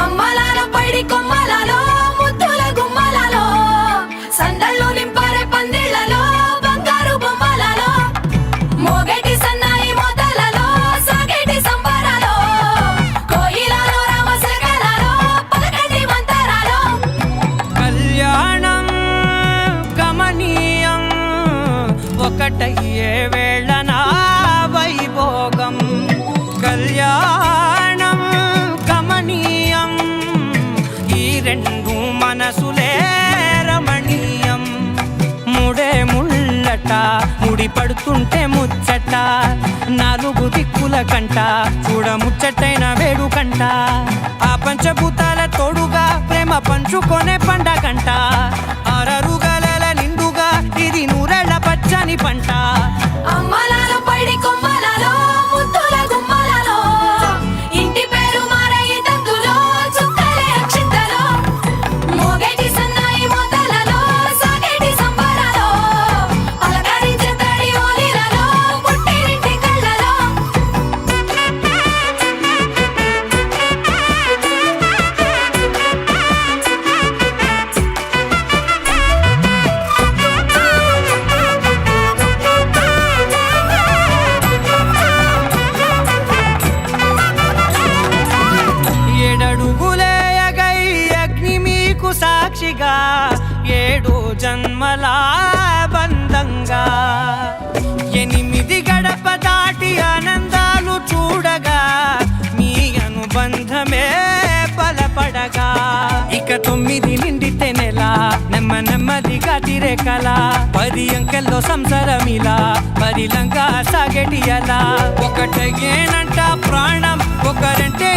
అమ్మలాలో పైడి కొమ్మలాలో ముద్దుల గుమ్మలాలో సందళ్ళు నింపారే పందిళ్లలో బంగారు బొమ్మలాలో మోగేటి సన్నాయి మోతలలో సాగేటి సంబరాలో కోయిలలో రామశకలలో పలకటి మంతరాలో కళ్యాణం గమనీయం ఒకటయ్యే వేళన వైభోగం కళ్యాణం గమనీయం ఈ రెండు మనసులే రమణీయం ముడే ముళ్ళట ముడి పడుతుంటే ముచ్చట నాలుగు దిక్కుల కంట చూడ ముచ్చటైన వేడుకంట ఆ పంచభూతాల తోడుగా ప్రేమ పంచుకొనే పండగంట అరరుగల నిండుగా ఇది నూరెళ్ళ పచ్చని పంట అమ్మలాలో పైడి కొమ్మలాలో ముద్దుల గుమ్మలాలో ఇంటి పేరు మారయి తందులో చుక్కలే అక్షింతలో మోగేటి సన్నాయి మోతలలో సాగేటి సంబరాలో పలకరించే తడి ఓలిలలో పుట్టినింటి కళ్ళలో ఏడడుగులే ఎగై అగ్ని మీకు సాక్షిగా ఏడు జన్మల బంధంగా ఎనిమిది గడప దాటి ఆనందాలు చూడగా మీ అనుబంధమే బలపడగా ఇక 9 నిండితే నెల నెమ్మదిగా తిరే కల 10 అంకెల్లో సంసారమిలా పరిలంగా సాగేటి అలా ఒకటేనంట ప్రాణం ఒకరంటే